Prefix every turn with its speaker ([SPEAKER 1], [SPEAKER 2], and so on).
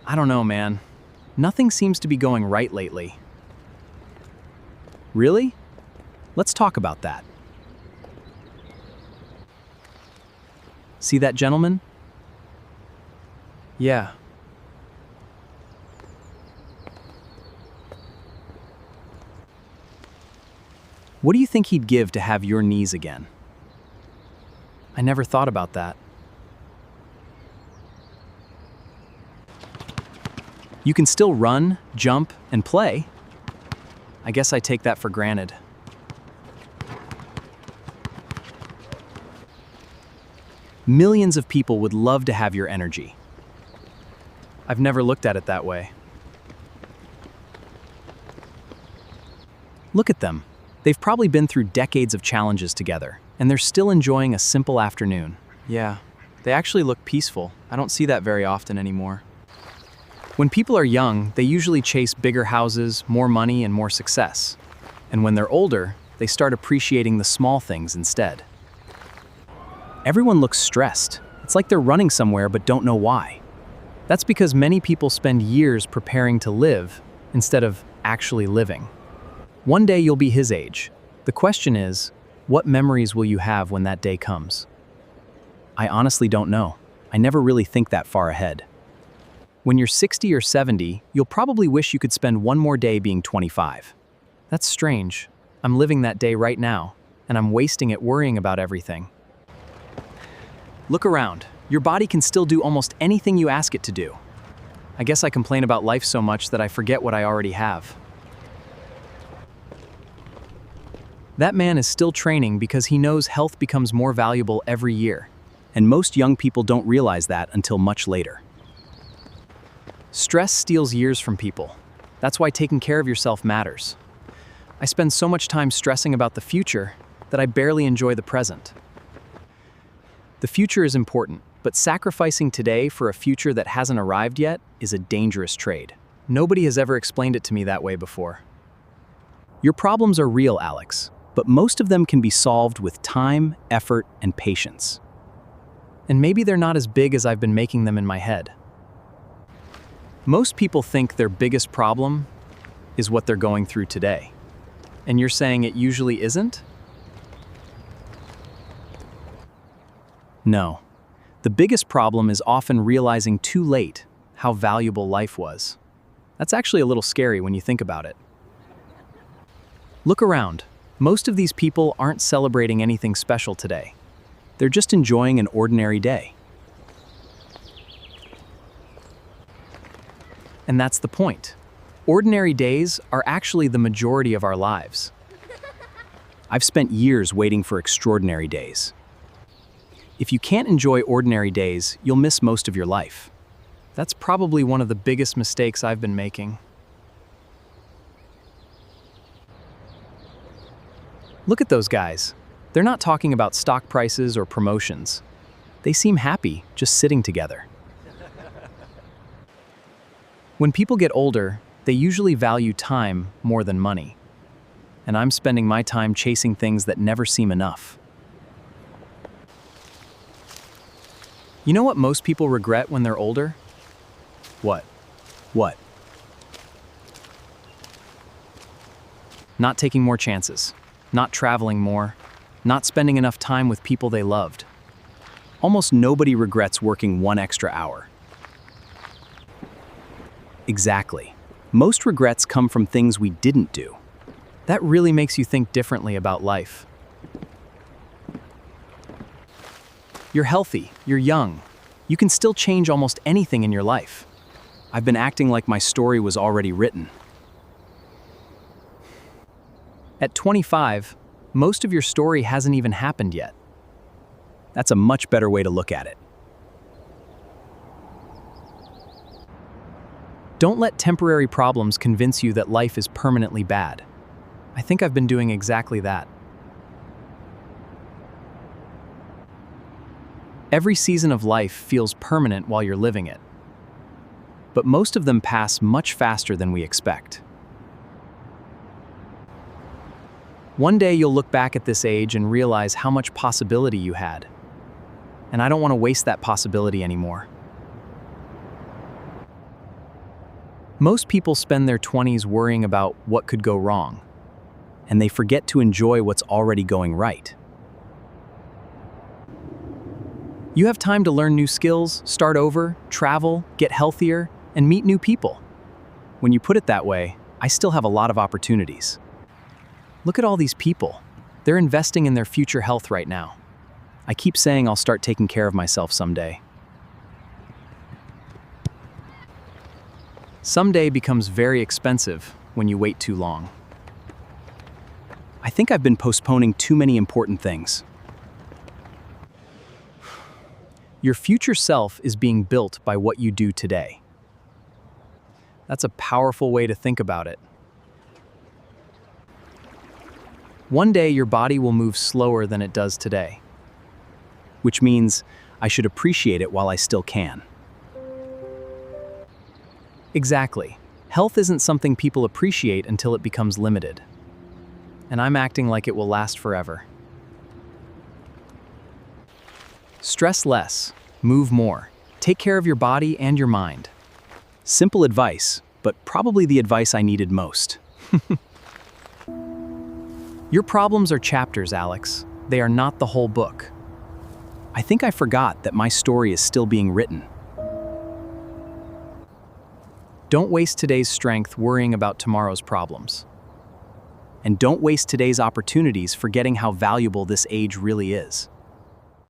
[SPEAKER 1] I don't know, man. Nothing seems to be going right lately. Really? Let's talk about that. See that gentleman? Yeah. What do you think he'd give to have your knees again? I never thought about that. You can still run, jump, and play. I guess I take that for granted. Millions of people would love to have your energy. I've never looked at it that way. Look at them. They've probably been through decades of challenges together, and they're still enjoying a simple afternoon. Yeah, they actually look peaceful. I don't see that very often anymore. When people are young, they usually chase bigger houses, more money, and more success. And when they're older, they start appreciating the small things instead. Everyone looks stressed. It's like they're running somewhere but don't know why. That's because many people spend years preparing to live instead of actually living. One day you'll be his age. The question is, what memories will you have when that day comes? I honestly don't know. I never really think that far ahead. When you're 60 or 70, you'll probably wish you could spend one more day being 25. That's strange. I'm living that day right now, and I'm wasting it worrying about everything. Look around. Your body can still do almost anything you ask it to do. I guess I complain about life so much that I forget what I already have. That man is still training because he knows health becomes more valuable every year, and most young people don't realize that until much later. Stress steals years from people. That's why taking care of yourself matters. I spend so much time stressing about the future that I barely enjoy the present. The future is important, but sacrificing today for a future that hasn't arrived yet is a dangerous trade. Nobody has ever explained it to me that way before. Your problems are real, Alex, but most of them can be solved with time, effort, and patience. And maybe they're not as big as I've been making them in my head. Most people think their biggest problem is what they're going through today. And you're saying it usually isn't? No. The biggest problem is often realizing too late how valuable life was. That's actually a little scary when you think about it. Look around. Most of these people aren't celebrating anything special today. They're just enjoying an ordinary day. And that's the point. Ordinary days are actually the majority of our lives. I've spent years waiting for extraordinary days. If you can't enjoy ordinary days, you'll miss most of your life. That's probably one of the biggest mistakes I've been making. Look at those guys. They're not talking about stock prices or promotions. They seem happy just sitting together. When people get older, they usually value time more than money. And I'm spending my time chasing things that never seem enough. You know what most people regret when they're older? What? What? Not taking more chances, not traveling more, not spending enough time with people they loved. Almost nobody regrets working one extra hour. Exactly. Most regrets come from things we didn't do. That really makes you think differently about life. You're healthy, you're young. You can still change almost anything in your life. I've been acting like my story was already written. At 25, most of your story hasn't even happened yet. That's a much better way to look at it. Don't let temporary problems convince you that life is permanently bad. I think I've been doing exactly that. Every season of life feels permanent while you're living it. But most of them pass much faster than we expect. One day you'll look back at this age and realize how much possibility you had. And I don't want to waste that possibility anymore. Most people spend their 20s worrying about what could go wrong, and they forget to enjoy what's already going right. You have time to learn new skills, start over, travel, get healthier, and meet new people. When you put it that way, I still have a lot of opportunities. Look at all these people. They're investing in their future health right now. I keep saying I'll start taking care of myself someday. Someday becomes very expensive when you wait too long. I think I've been postponing too many important things. Your future self is being built by what you do today. That's a powerful way to think about it. One day your body will move slower than it does today, which means I should appreciate it while I still can. Exactly. Health isn't something people appreciate until it becomes limited. And I'm acting like it will last forever. Stress less, move more, take care of your body and your mind. Simple advice, but probably the advice I needed most. Your problems are chapters, Alex. They are not the whole book. I think I forgot that my story is still being written. Don't waste today's strength worrying about tomorrow's problems. And don't waste today's opportunities forgetting how valuable this age really is.